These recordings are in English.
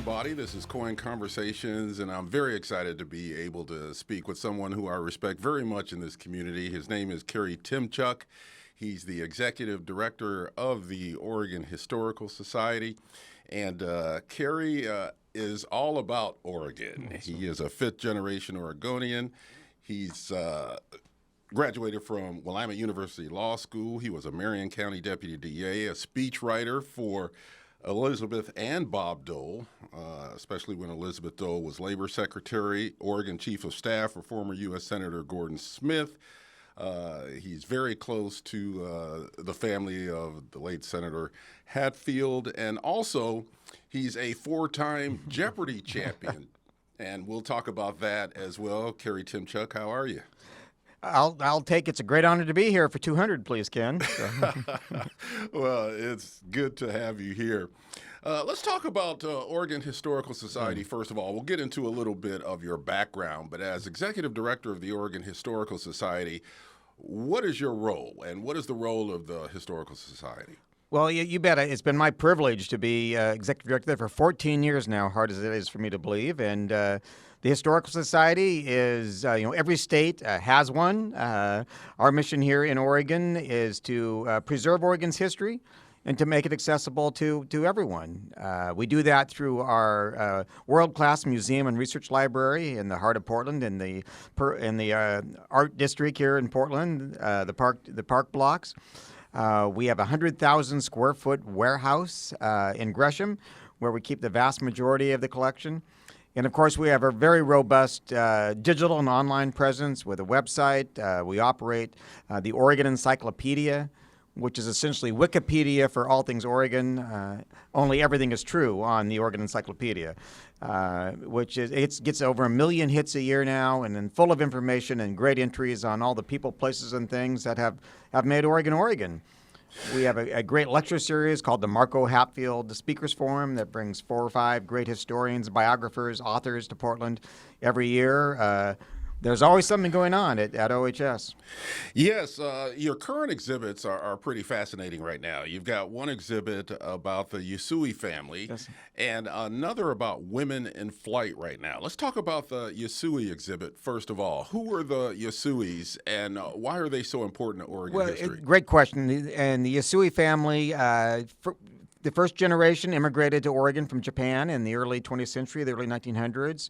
Boddie. This is KOIN Conversations, and I'm very excited to be able to speak with someone who I respect very much in this community. His name is Kerry Tymchuk. He's the executive director of the Oregon Historical Society, and Kerry is all about Oregon. He is a fifth-generation Oregonian. He's graduated from Willamette University Law School. He was a Marion County Deputy DA, a speechwriter for Elizabeth and Bob Dole, especially when Elizabeth Dole was Labor Secretary, Oregon Chief of Staff for former U.S. Senator Gordon Smith. He's very close to the family of the late Senator Hatfield, and also he's a four-time Jeopardy champion. And we'll talk about that as well. Kerry Tymchuk, how are you? I'll take it's a great honor to be here for 200, please, Ken. Well, it's good to have you here. Let's talk about Oregon Historical Society, first of all. We'll get into a little bit of your background, but as executive director of the Oregon Historical Society, what is your role, and what is the role of the Historical Society? Well, you bet. It's been my privilege to be executive director there for 14 years now, hard as it is for me to believe. And the Historical Society is, every state has one. Our mission here in Oregon is to preserve Oregon's history and to make it accessible to everyone. We do that through our world-class museum and research library in the heart of Portland, in the art district here in Portland, the park blocks. We have a 100,000 square foot warehouse in Gresham, where we keep the vast majority of the collection. And of course, we have a very robust digital and online presence with a website. We operate the Oregon Encyclopedia, which is essentially Wikipedia for all things Oregon. Only everything is true on the Oregon Encyclopedia, it gets over 1 million hits a year now, and then full of information and great entries on all the people, places, and things that have made Oregon, Oregon. We have a great lecture series called the Marco Hatfield Speakers Forum that brings 4 or 5 great historians, biographers, authors to Portland every year. There's always something going on at OHS. Yes, your current exhibits are pretty fascinating right now. You've got one exhibit about the Yasui family, yes, and another about women in flight right now. Let's talk about the Yasui exhibit first of all. Who were the Yasuis, and why are they so important to Oregon history? Great question. And the Yasui family, the first generation immigrated to Oregon from Japan in the early 20th century, the early 1900s.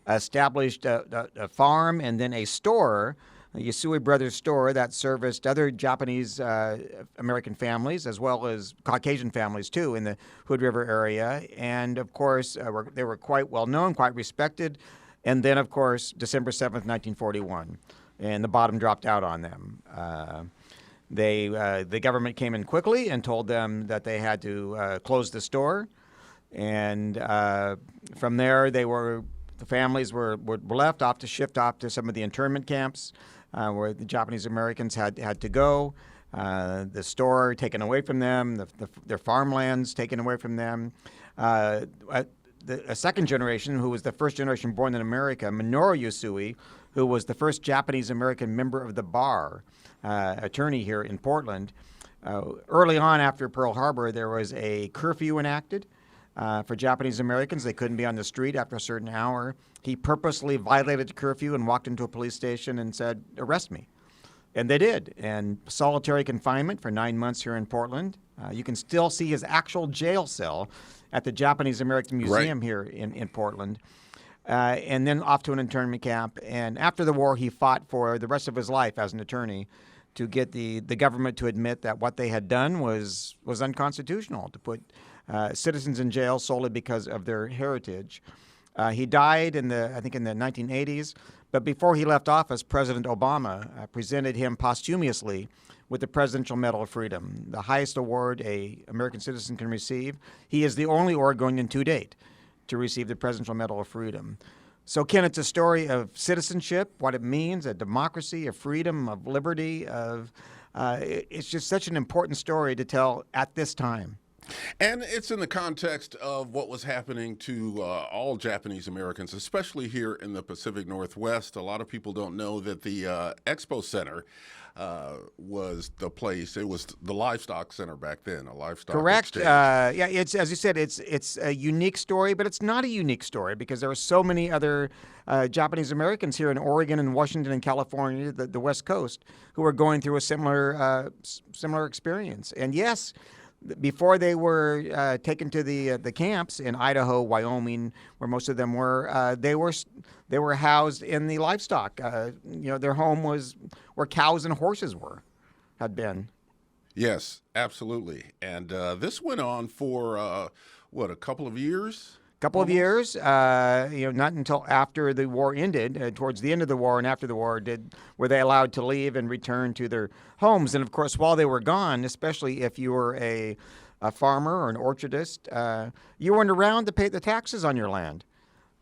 Established a farm and then a store, a Yasui Brothers store, that serviced other Japanese American families as well as Caucasian families too in the Hood River area. And of course, they were quite well known, quite respected. And then of course, December 7th, 1941, and the bottom dropped out on them. The government came in quickly and told them that they had to close the store. And from there, the families were left off to shift off to some of the internment camps where the Japanese Americans had to go. The store taken away from them, their farmlands taken away from them. A second generation, who was the first generation born in America, Minoru Yasui, who was the first Japanese American member of the bar, attorney here in Portland. Early on after Pearl Harbor, there was a curfew enacted. For Japanese Americans, they couldn't be on the street after a certain hour. He purposely violated the curfew and walked into a police station and said, "Arrest me." And they did. And solitary confinement for 9 months here in Portland. You can still see his actual jail cell at the Japanese American Museum here in Portland. And then off to an internment camp. And after the war, he fought for the rest of his life as an attorney to get the government to admit that what they had done was unconstitutional, to put citizens in jail solely because of their heritage. He died in the 1980s, but before he left office, President Obama presented him posthumously with the Presidential Medal of Freedom, the highest award an American citizen can receive. He is the only Oregonian to date to receive the Presidential Medal of Freedom. So, Ken, it's a story of citizenship, what it means, a democracy, of freedom, of liberty. It's just such an important story to tell at this time. And it's in the context of what was happening to all Japanese Americans, especially here in the Pacific Northwest. A lot of people don't know that the Expo Center was the place. It was the livestock center back then, a livestock Correct. exchange. Yeah, it's as you said, it's a unique story, but it's not a unique story because there are so many other Japanese Americans here in Oregon and Washington and California, the West Coast, who are going through a similar experience. And yes, before they were taken to the camps in Idaho, Wyoming, where most of them were, they were housed in the livestock. Their home was where cows and horses had been. Yes, absolutely. And this went on for a couple of years? Couple of years, not until after the war ended. Towards the end of the war and after the war, were they allowed to leave and return to their homes. And of course, while they were gone, especially if you were a farmer or an orchardist, you weren't around to pay the taxes on your land.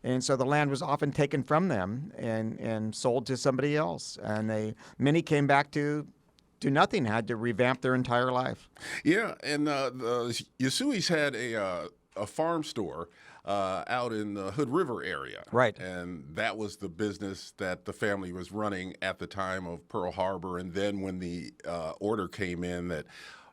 And so the land was often taken from them and sold to somebody else. And many came back to nothing, had to revamp their entire life. Yeah, and the Yasuis had a farm store out in the Hood River area. Right. And that was the business that the family was running at the time of Pearl Harbor. And then when the order came in that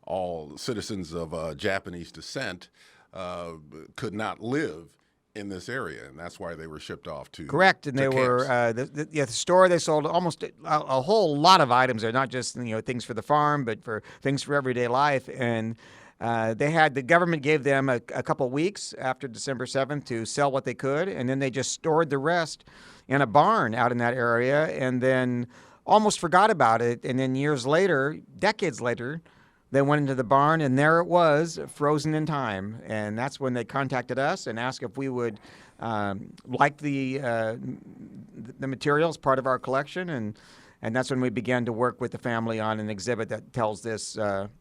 all citizens of Japanese descent could not live in this area, and that's why they were shipped off to correct. And they camps. were the store. They sold almost a whole lot of items there, not just things for the farm, but for things for everyday life. And the government gave them a couple weeks after December 7th to sell what they could, and then they just stored the rest in a barn out in that area, and then almost forgot about it. And then years later, decades later, they went into the barn, and there it was, frozen in time. And that's when they contacted us and asked if we would like the materials, part of our collection, and that's when we began to work with the family on an exhibit that tells this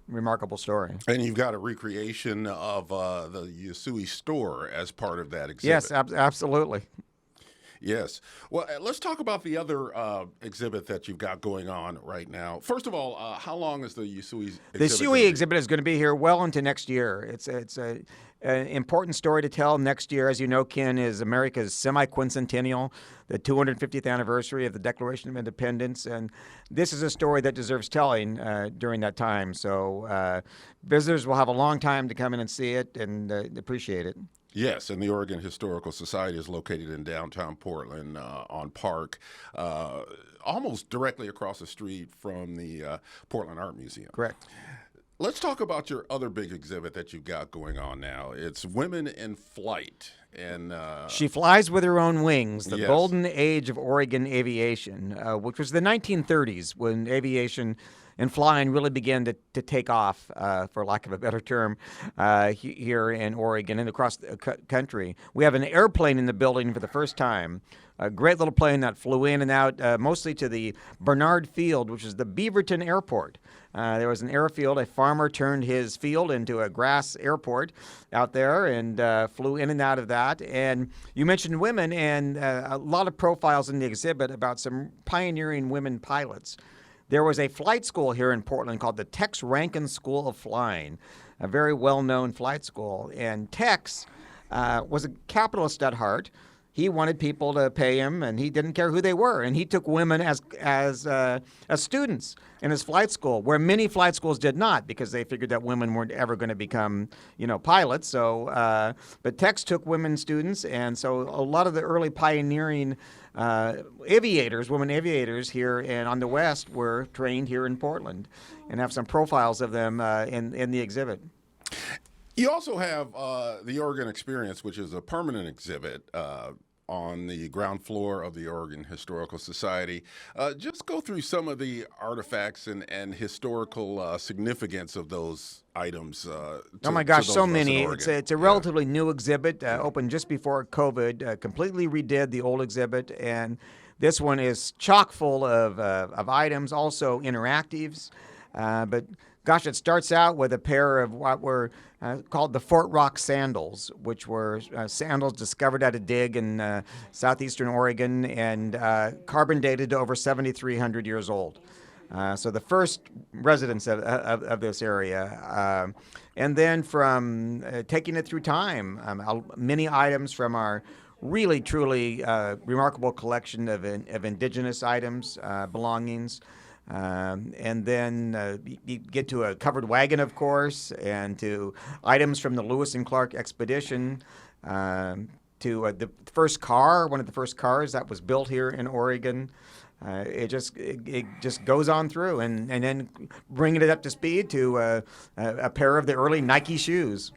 remarkable story. And you've got a recreation of the Yasui store as part of that exhibit. Yes, absolutely. Yes. Well, let's talk about the other exhibit that you've got going on right now. First of all, how long is the Yasui exhibit? The Yasui exhibit is going to be here well into next year. It's an important story to tell next year. As you know, Ken, is America's semi-quincentennial, the 250th anniversary of the Declaration of Independence. And this is a story that deserves telling during that time. So visitors will have a long time to come in and see it and appreciate it. Yes, and the Oregon Historical Society is located in downtown Portland on Park, almost directly across the street from the Portland Art Museum. Correct. Let's talk about your other big exhibit that you've got going on now. It's Women in Flight. And She Flies with Her Own Wings, the Yes. golden age of Oregon aviation, which was the 1930s when aviation and flying really began to take off, for lack of a better term, here in Oregon and across the country. We have an airplane in the building for the first time, a great little plane that flew in and out, mostly to the Bernard Field, which is the Beaverton Airport. There was an airfield. A farmer turned his field into a grass airport out there and flew in and out of that. And you mentioned women, and a lot of profiles in the exhibit about some pioneering women pilots. There was a flight school here in Portland called the Tex Rankin School of Flying, a very well-known flight school. And Tex was a capitalist at heart. He wanted people to pay him, and he didn't care who they were. And he took women as students in his flight school, where many flight schools did not, because they figured that women weren't ever going to become, pilots. So, but Tex took women students, and so a lot of the early pioneering women aviators here and on the West were trained here in Portland, and have some profiles of them in the exhibit. you also have the Oregon Experience, which is a permanent exhibit on the ground floor of the Oregon Historical Society. Just go through some of the artifacts and historical significance of those items. Oh my gosh, so many. It's a relatively new exhibit, opened just before COVID, completely redid the old exhibit, and this one is chock full of items, also interactives. But gosh, it starts out with a pair of what were called the Fort Rock sandals, which were sandals discovered at a dig in southeastern Oregon and carbon dated to over 7,300 years old. So the first residents of this area. And then from taking it through time, many items from our really, truly remarkable collection of indigenous items, belongings. And then you get to a covered wagon, of course, and to items from the Lewis and Clark expedition, to the first car, one of the first cars that was built here in Oregon. It just goes on through, and then bringing it up to speed to a pair of the early Nike shoes.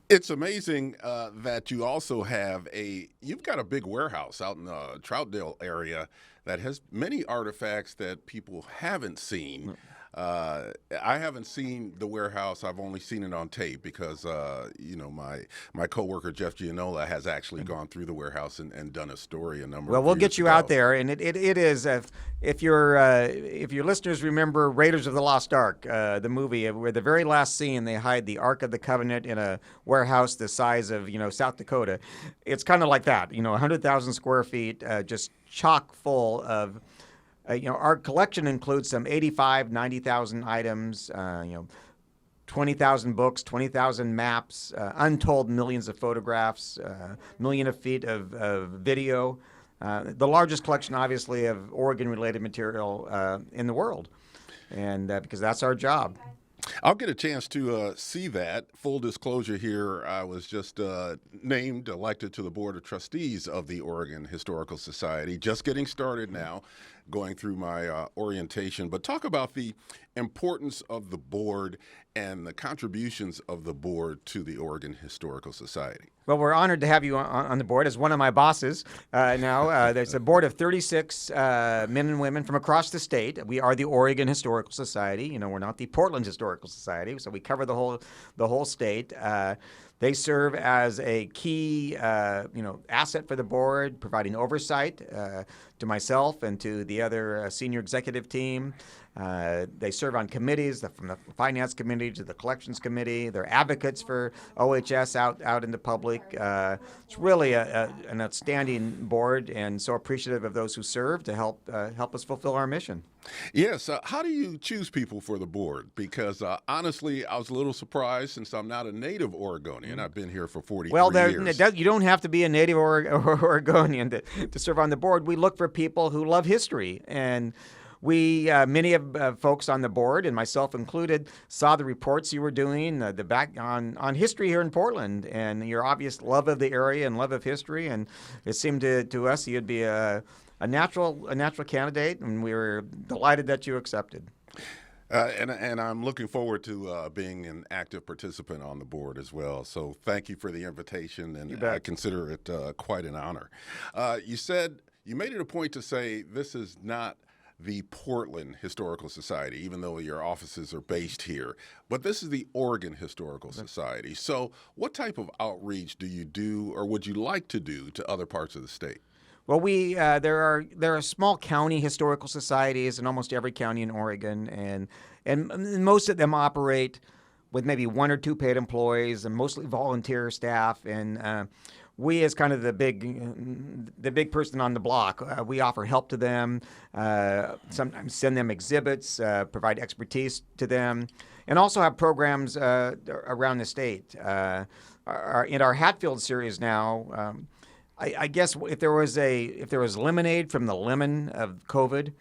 It's amazing that you also have you've got a big warehouse out in the Troutdale area that has many artifacts that people haven't seen. I haven't seen the warehouse. I've only seen it on tape because, my coworker Jeff Gianola has actually gone through the warehouse and done a story a number. Well, of we'll years get you ago. out there, and it is if your listeners remember Raiders of the Lost Ark, the movie, where the very last scene they hide the Ark of the Covenant in a warehouse the size of South Dakota. It's kind of like that, 100,000 square feet, just chock full of. Our collection includes some 90,000 items, 20,000 books, 20,000 maps, untold millions of photographs, million of feet of video. The largest collection, obviously, of Oregon-related material in the world, and because that's our job. I'll get a chance to see that. Full disclosure here, I was just elected to the Board of Trustees of the Oregon Historical Society. Just getting started now, going through my orientation. But talk about the importance of the board and the contributions of the board to the Oregon Historical Society. Well, we're honored to have you on the board as one of my bosses. Now, there's a board of 36 men and women from across the state. We are the Oregon Historical Society. We're not the Portland Historical Society, so we cover the whole state. They serve as a key, asset for the board, providing oversight to myself and to the other senior executive team. They serve on committees, from the finance committee to the collections committee. They're advocates for OHS out in the public. It's really an outstanding board, and so appreciative of those who serve to help us fulfill our mission. Yes. How do you choose people for the board? Because honestly, I was a little surprised since I'm not a native Oregonian. I've been here for 43 years. You don't have to be a native Oregonian to serve on the board. We look for people who love history, and we, many of folks on the board, and myself included, saw the reports you were doing, the back on history here in Portland, and your obvious love of the area and love of history, and it seemed to us you'd be a natural candidate, and we were delighted that you accepted. And I'm looking forward to being an active participant on the board as well. So thank you for the invitation, and I consider it quite an honor. You made it a point to say this is not the Portland Historical Society, even though your offices are based here. But this is the Oregon Historical Society. So what type of outreach do you do or would you like to do to other parts of the state? Well, there are small county historical societies in almost every county in Oregon, and most of them operate with maybe one or two paid employees and mostly volunteer staff. And we, as kind of the big person on the block, we offer help to them. Sometimes send them exhibits, provide expertise to them, and also have programs around the state. In our Hatfield series now. I guess if there was lemonade from the lemon of COVID,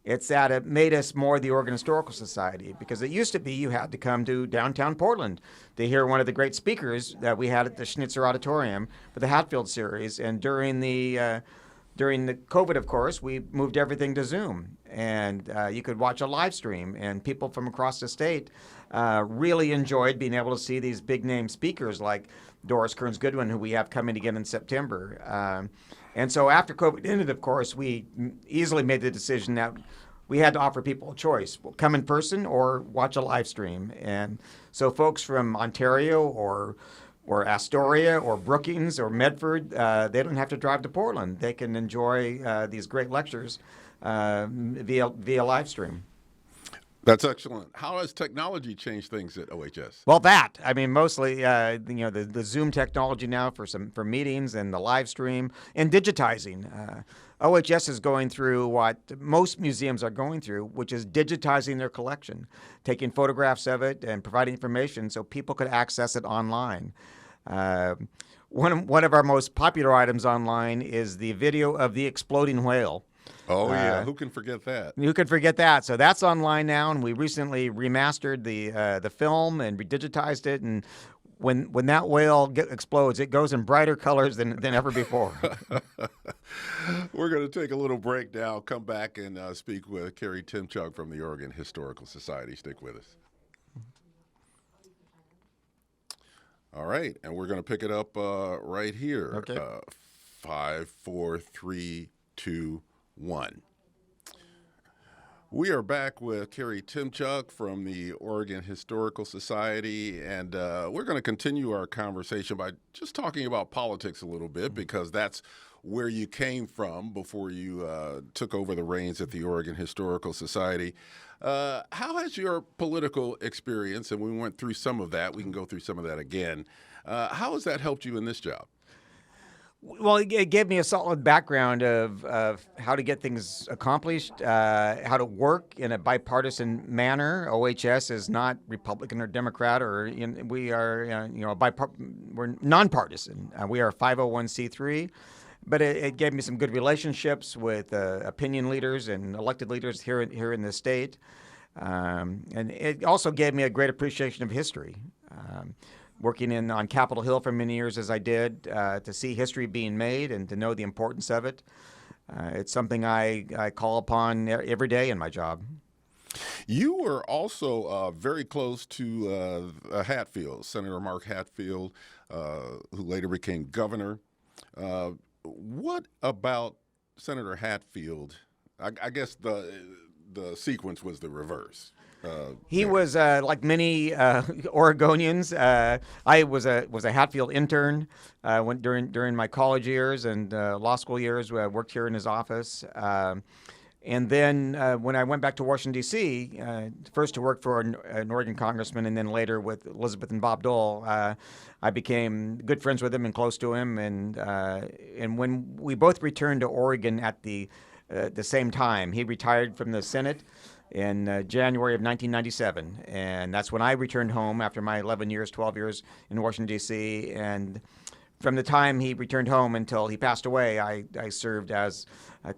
it's that it made us more the Oregon Historical Society, because it used to be you had to come to downtown Portland to hear one of the great speakers that we had at the Schnitzer Auditorium for the Hatfield series. And during the COVID, of course, we moved everything to Zoom, and you could watch a live stream, and people from across the state really enjoyed being able to see these big name speakers like Doris Kearns Goodwin, who we have coming again in September. And so after COVID ended, of course, we easily made the decision that we had to offer people a choice. Well, come in person or watch a live stream. And so folks from Ontario or Astoria or Brookings or Medford, they don't have to drive to Portland. They can enjoy these great lectures via live stream. That's excellent. How has technology changed things at OHS? Well, mostly the Zoom technology now for meetings and the live stream and digitizing. OHS is going through what most museums are going through, which is digitizing their collection, taking photographs of it and providing information so people could access it online. One of our most popular items online is the video of the exploding whale. Oh, yeah. Who can forget that? You can forget that. So that's online now, and we recently remastered the film and redigitized it. And when that whale explodes, it goes in brighter colors than ever before. We're going to take a little break now, come back and speak with Kerry Tymchuk from the Oregon Historical Society. Stick with us. All right, and we're going to pick it up right here. Okay. 5, 4, 3, 2, 1. We are back with Kerry Tymchuk from the Oregon Historical Society, and we're going to continue our conversation by just talking about politics a little bit, because that's where you came from before you took over the reins at the Oregon Historical Society. How has your political experience, and we went through some of that, we can go through some of that again, how has that helped you in this job? Well, it gave me a solid background of how to get things accomplished, how to work in a bipartisan manner. OHS is not Republican or Democrat, we are, we're nonpartisan. We are 501c3, but it gave me some good relationships with opinion leaders and elected leaders here in the state, and it also gave me a great appreciation of history. Working on Capitol Hill for many years as I did, to see history being made and to know the importance of it. It's something I call upon every day in my job. You were also very close to Hatfield, Senator Mark Hatfield, who later became governor. What about Senator Hatfield? I guess the sequence was the reverse. He was like many Oregonians. I was a Hatfield intern during my college years and law school years. I worked here in his office, and then when I went back to Washington D.C., first to work for an Oregon congressman, and then later with Elizabeth and Bob Dole, I became good friends with him and close to him. And when we both returned to Oregon at the same time, he retired from the Senate in January of 1997. And that's when I returned home after my 12 years in Washington, D.C. And from the time he returned home until he passed away, I served as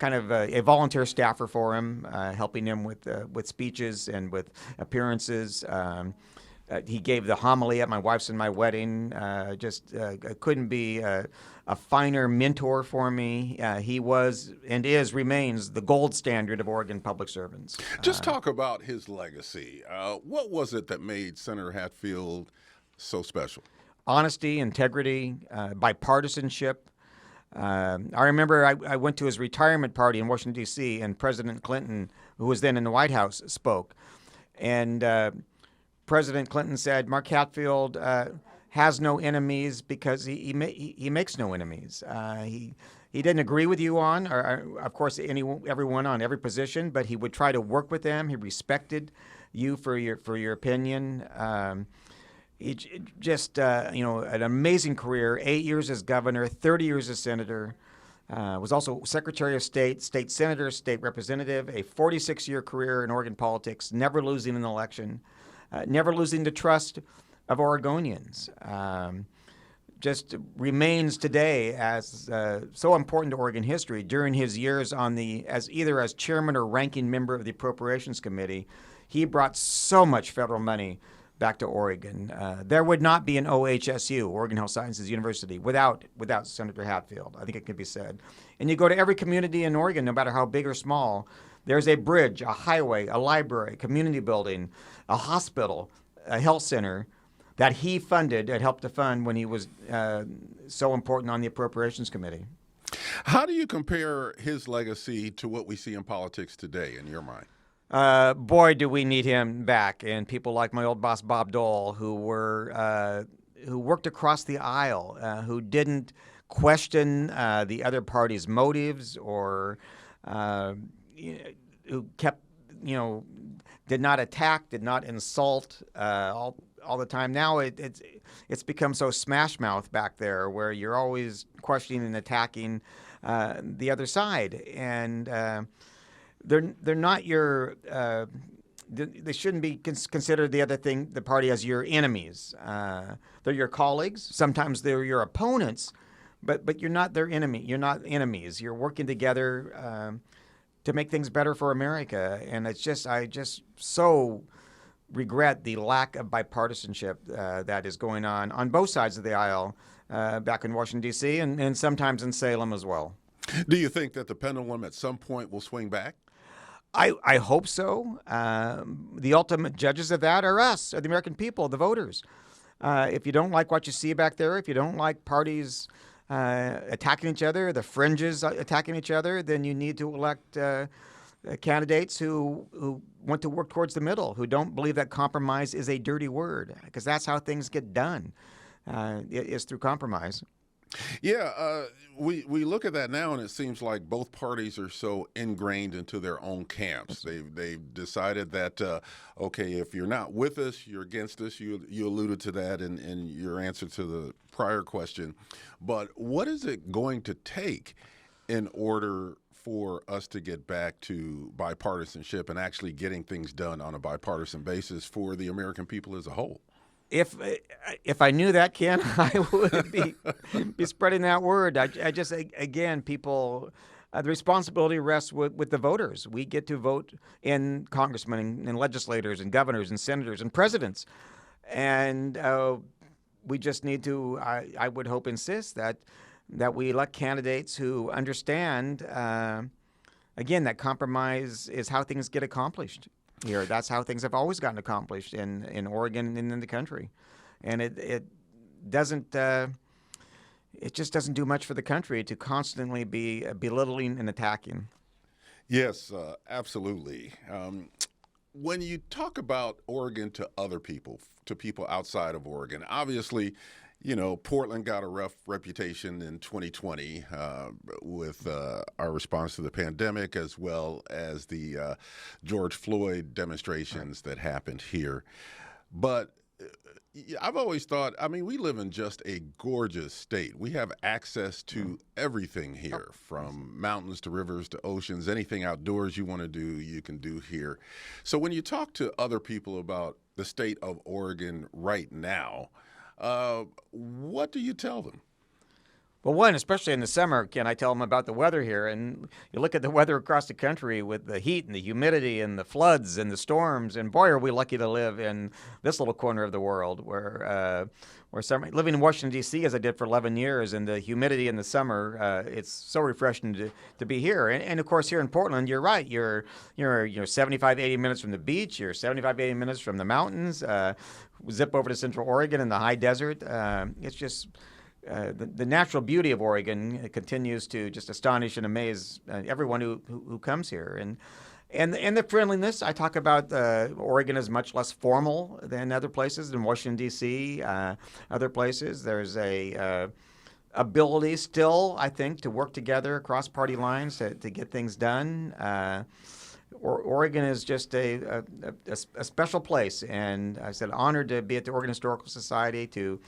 kind of a volunteer staffer for him, helping him with speeches and with appearances. He gave the homily at my wife's and my wedding. Couldn't be a finer mentor for me. He was and remains the gold standard of Oregon public servants. Just talk about his legacy. What was it that made Senator Hatfield so special? Honesty, integrity, bipartisanship. I remember I went to his retirement party in Washington, D.C., and President Clinton, who was then in the White House, spoke. And President Clinton said, Mark Hatfield has no enemies because he makes no enemies. He didn't agree with you on, or of course, everyone on every position, but he would try to work with them. He respected you for your opinion. An amazing career, 8 years as governor, 30 years as senator. Was also Secretary of State, state senator, state representative, a 46-year career in Oregon politics, never losing an election, never losing the trust of Oregonians. Just remains today as so important to Oregon history. During his years as chairman or ranking member of the Appropriations Committee, he brought so much federal money back to Oregon. There would not be an OHSU, Oregon Health Sciences University, without Senator Hatfield. I think it could be said. And you go to every community in Oregon, no matter how big or small, there's a bridge, a highway, a library, community building, a hospital, a health center that he funded and helped to fund when he was so important on the Appropriations Committee. How do you compare his legacy to what we see in politics today, in your mind? Boy, do we need him back, and people like my old boss Bob Dole, who worked across the aisle, who didn't question the other party's motives, or who kept, did not attack, did not insult all the time. Now it's become so smash mouth back there, where you're always questioning and attacking the other side, and they're not your. They shouldn't be considered the party as your enemies. They're your colleagues. Sometimes they're your opponents, but you're not their enemy. You're not enemies. You're working together to make things better for America. And I just so regret the lack of bipartisanship that is going on both sides of the aisle back in Washington, D.C., and sometimes in Salem as well. Do you think that the pendulum at some point will swing back? I hope so. The ultimate judges of that are us, are the American people, the voters. If you don't like what you see back there, if you don't like parties attacking each other, the fringes attacking each other, then you need to elect candidates who want to work towards the middle, who don't believe that compromise is a dirty word, because that's how things get done, is through compromise. Yeah, we look at that now, and it seems like both parties are so ingrained into their own camps. They've decided that okay, if you're not with us, you're against us. You alluded to that in your answer to the prior question. But what is it going to take in order for us to get back to bipartisanship and actually getting things done on a bipartisan basis for the American people as a whole? If I knew that, Ken, I would be spreading that word. I just, again, people, the responsibility rests with the voters. We get to vote in congressmen and legislators and governors and senators and presidents, and we just need to. I would hope insist that we elect candidates who understand, again, that compromise is how things get accomplished. Here, that's how things have always gotten accomplished in Oregon and in the country, and it doesn't. It just doesn't do much for the country to constantly be belittling and attacking. Yes, absolutely. When you talk about Oregon to other people, to people outside of Oregon, obviously, you know, Portland got a rough reputation in 2020 with our response to the pandemic, as well as the George Floyd demonstrations that happened here. But I've always thought, I mean, we live in just a gorgeous state. We have access to everything here, from mountains to rivers to oceans. Anything outdoors you want to do, you can do here. So when you talk to other people about the state of Oregon right now, what do you tell them? Well, one, especially in the summer, Ken, I tell them about the weather here. And you look at the weather across the country with the heat and the humidity and the floods and the storms. And boy, are we lucky to live in this little corner of the world where living in Washington, D.C., as I did for 11 years, and the humidity in the summer, it's so refreshing to be here. And of course, here in Portland, you're right. You're 75, 80 minutes from the beach. You're 75, 80 minutes from the mountains. Zip over to Central Oregon in the high desert. It's just the natural beauty of Oregon continues to just astonish and amaze everyone who comes here. And the friendliness, I talk about Oregon is much less formal than other places, in Washington, D.C., other places. There's a ability still, I think, to work together across party lines to get things done. Oregon is just a special place, and I said honored to be at the Oregon Historical Society to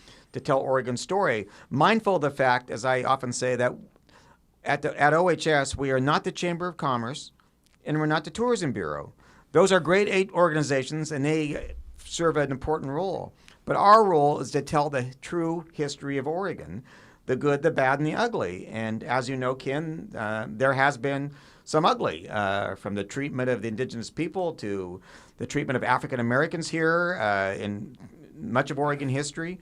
tell Oregon's story. Mindful of the fact, as I often say, that at OHS we are not the Chamber of Commerce, and we're not the Tourism Bureau. Those are grade 8 organizations, and they serve an important role. But our role is to tell the true history of Oregon, the good, the bad, and the ugly. And as you know, Ken, there has been some ugly, from the treatment of the indigenous people to the treatment of African Americans here in much of Oregon history,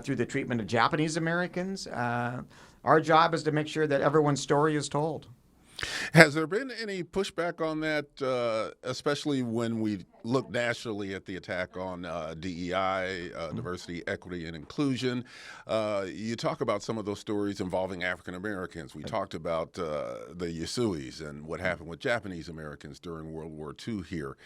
through the treatment of Japanese Americans. Our job is to make sure that everyone's story is told. Has there been any pushback on that, especially when we look nationally at the attack on DEI, diversity, equity, and inclusion? You talk about some of those stories involving African Americans. We talked about the Yasuis and what happened with Japanese Americans during World War II here.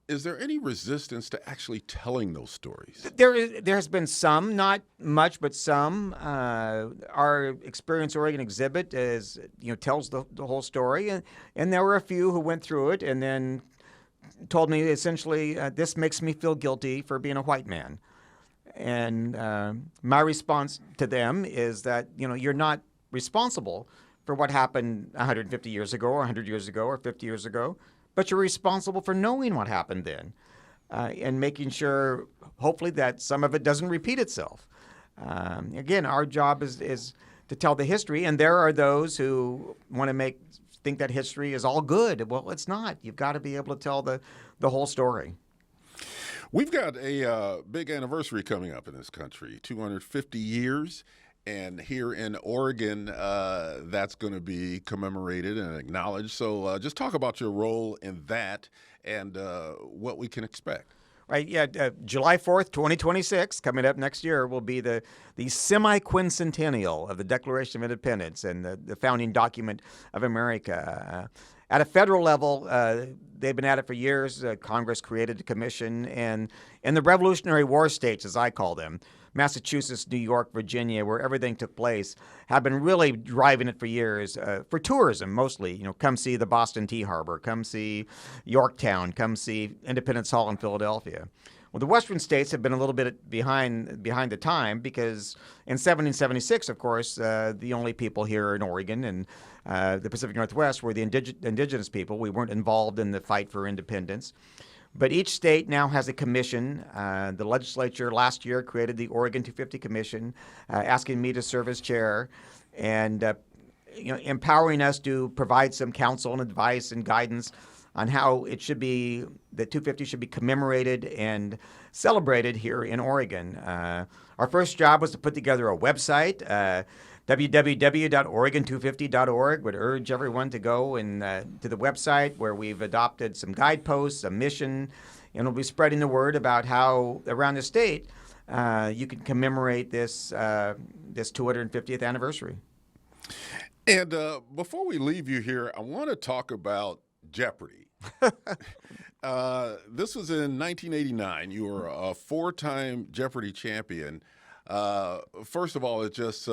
Is there any resistance to actually telling those stories? There has been some, not much, but some. Our Experience Oregon exhibit tells the whole story, and there were a few who went through it and then told me essentially, this makes me feel guilty for being a white man. And my response to them is that you're not responsible for what happened 150 years ago or 100 years ago or 50 years ago, but you're responsible for knowing what happened then and making sure, hopefully, that some of it doesn't repeat itself. Again, our job is to tell the history, and there are those who want to think that history is all good. Well, it's not. You've got to be able to tell the whole story. We've got a big anniversary coming up in this country, 250 years. And here in Oregon, that's going to be commemorated and acknowledged. So just talk about your role in that and what we can expect. Right, yeah, July 4th, 2026, coming up next year, will be the semi-quincentennial of the Declaration of Independence and the founding document of America. At a federal level, they've been at it for years. Congress created a commission, and in the Revolutionary War states, as I call them, Massachusetts, New York, Virginia, where everything took place, have been really driving it for years, for tourism mostly. You know, come see the Boston Tea Harbor, come see Yorktown, come see Independence Hall in Philadelphia. Well, the Western states have been a little bit behind the time because in 1776, of course, the only people here in Oregon and the Pacific Northwest were the indigenous people. We weren't involved in the fight for independence. But each state now has a commission. The legislature last year created the Oregon 250 Commission, asking me to serve as chair, and empowering us to provide some counsel and advice and guidance on how it should be, the 250 should be commemorated and celebrated here in Oregon. Our first job was to put together a website, www.oregon250.org. Would urge everyone to go and to the website where we've adopted some guideposts, a mission, and we'll be spreading the word about how around the state you can commemorate this 250th anniversary. And before we leave you here, I want to talk about Jeopardy. This was in 1989. You were a four-time Jeopardy champion. First of all, it just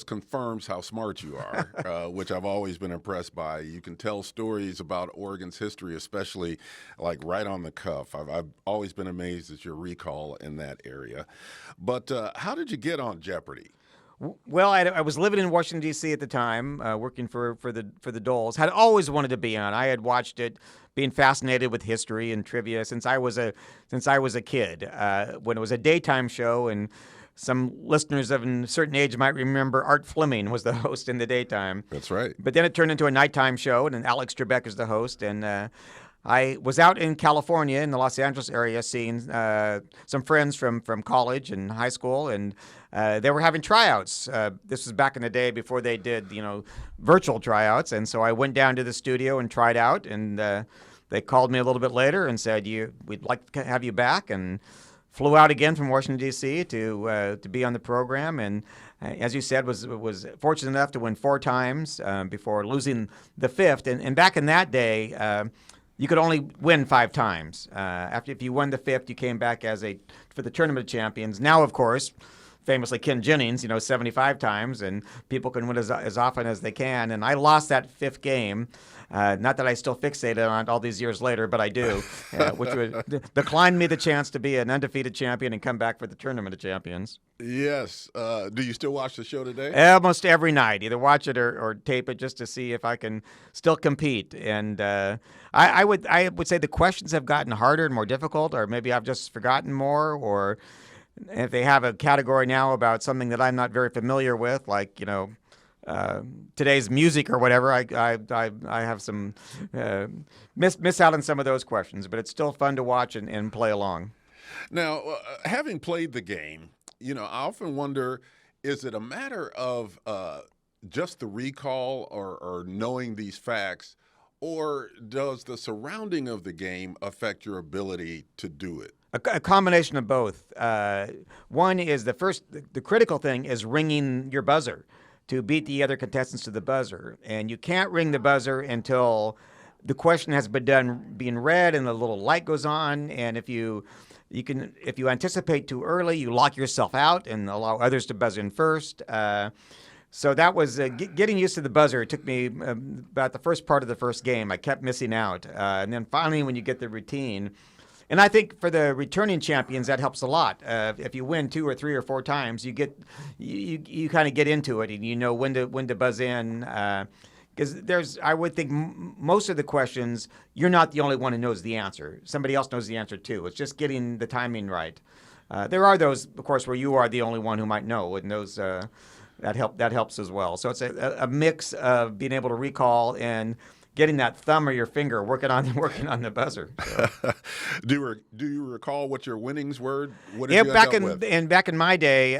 confirms how smart you are, which I've always been impressed by. You can tell stories about Oregon's history, especially like right on the cuff. I've always been amazed at your recall in that area. But how did you get on Jeopardy? Well, I was living in Washington, D.C. at the time, working for the Doles. Had always wanted to be on. I had watched it, being fascinated with history and trivia since I was a kid. When it was a daytime show, and some listeners of a certain age might remember Art Fleming was the host in the daytime. That's right. But then it turned into a nighttime show, and Alex Trebek is the host, and I was out in California in the Los Angeles area seeing some friends from college and high school, and they were having tryouts. This was back in the day before they did, virtual tryouts, and so I went down to the studio and tried out, and they called me a little bit later and said, we'd like to have you back, and flew out again from Washington, D.C. to be on the program, and as you said, was fortunate enough to win 4 times before losing the 5th, and back in that day, you could only win 5 times. If you won the 5th, you came back for the Tournament of Champions. Now, of course, famously Ken Jennings, 75 times, and people can win as often as they can. And I lost that 5th game. Not that I still fixated on it all these years later, but I do, which would decline me the chance to be an undefeated champion and come back for the Tournament of Champions. Yes. Do you still watch the show today? Almost every night. Either watch it or tape it just to see if I can still compete. And I would say the questions have gotten harder and more difficult, or maybe I've just forgotten more, or if they have a category now about something that I'm not very familiar with, like, today's music or whatever, I have some miss out on some of those questions, but it's still fun to watch and play along. Now, having played the game, I often wonder, is it a matter of just the recall or knowing these facts, or does the surrounding of the game affect your ability to do it? A combination of both. One is the critical thing is ringing your buzzer to beat the other contestants to the buzzer. And you can't ring the buzzer until the question has been being read and the little light goes on. And if you anticipate too early, you lock yourself out and allow others to buzz in first. So that was getting used to the buzzer. It took me about the first part of the first game. I kept missing out. And then finally, when you get the routine, And I think for the returning champions, that helps a lot. If you win 2 or 3 or 4 times, you kind of get into it, and you know when to buzz in. Because I would think most of the questions, you're not the only one who knows the answer. Somebody else knows the answer too. It's just getting the timing right. There are those, of course, where you are the only one who might know, and those that helps as well. So it's a mix of being able to recall and getting that thumb or your finger working on the buzzer. So. Do you recall what your winnings were? What did Yeah, you end up with? back in my day,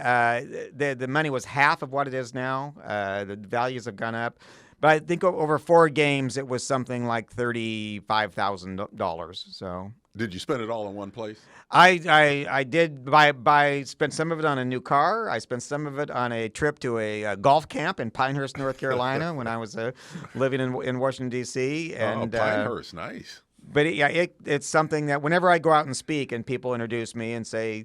the money was half of what it is now. The values have gone up, but I think over 4 games it was something like $35,000. So. Did you spend it all in one place? I did spent some of it on a new car. I spent some of it on a trip to a golf camp in Pinehurst, North Carolina, when I was living in Washington D.C. And Pinehurst, nice. But it's something that whenever I go out and speak and people introduce me and say,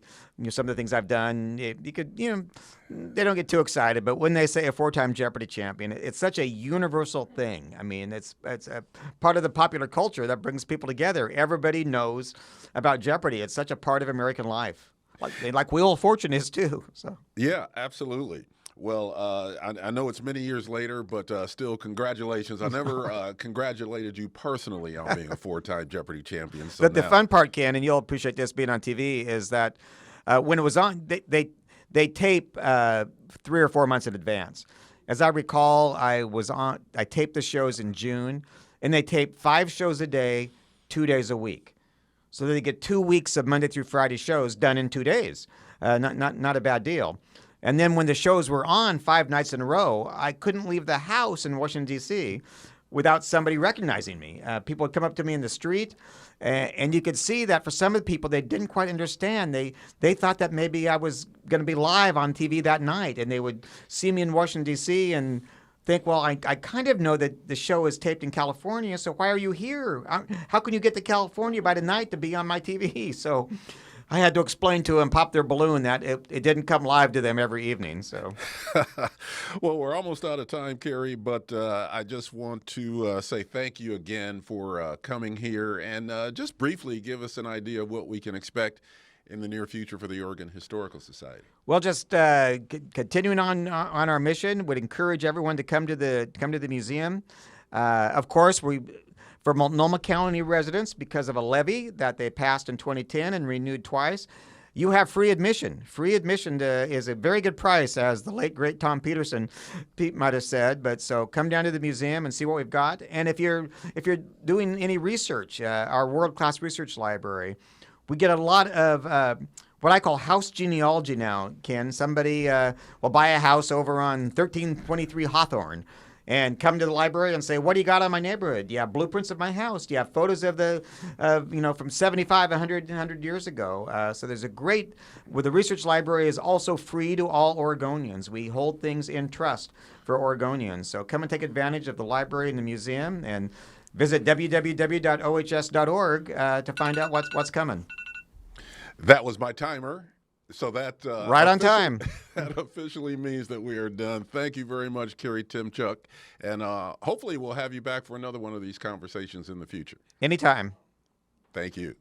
some of the things I've done, they don't get too excited. But when they say a 4-time Jeopardy champion, it's such a universal thing. I mean, it's a part of the popular culture that brings people together. Everybody knows about Jeopardy. It's such a part of American life, like Wheel of Fortune is too. So yeah, absolutely. Well, I know it's many years later, but still, congratulations. I never congratulated you personally on being a 4-time Jeopardy champion. So the fun part, Ken, and you'll appreciate this being on TV, is that when it was on, they tape 3 or 4 months in advance. As I recall, I taped the shows in June, and they taped 5 shows a day, 2 days a week. So they get 2 weeks of Monday through Friday shows done in 2 days. Not a bad deal. And then when the shows were on 5 nights in a row, I couldn't leave the house in Washington, D.C. without somebody recognizing me. People would come up to me in the street, and you could see that for some of the people, they didn't quite understand. They thought that maybe I was going to be live on TV that night, and they would see me in Washington, D.C. and think, well, I kind of know that the show is taped in California, so why are you here? How can you get to California by tonight to be on my TV? So I had to explain to them, pop their balloon, that it didn't come live to them every evening. So, well, we're almost out of time, Kerry, but I just want to say thank you again for coming here and just briefly give us an idea of what we can expect in the near future for the Oregon Historical Society. Well, just continuing on our mission, would encourage everyone to come to the museum. Of course, for Multnomah County residents, because of a levy that they passed in 2010 and renewed twice, you have free admission. Free admission is a very good price, as the late, great Tom Pete might have said. But so come down to the museum and see what we've got. And if you're doing any research, our world-class research library, we get a lot of what I call house genealogy now, Ken. Somebody will buy a house over on 1323 Hawthorne and come to the library and say, what do you got on my neighborhood? Do you have blueprints of my house? Do you have photos of from 75, 100 years ago? So there's the research library is also free to all Oregonians. We hold things in trust for Oregonians. So come and take advantage of the library and the museum, and visit www.ohs.org to find out what's coming. That was my timer. So that right on time. That officially means that we are done. Thank you very much, Kerry Tymchuk, and hopefully we'll have you back for another one of these conversations in the future. Anytime. Thank you.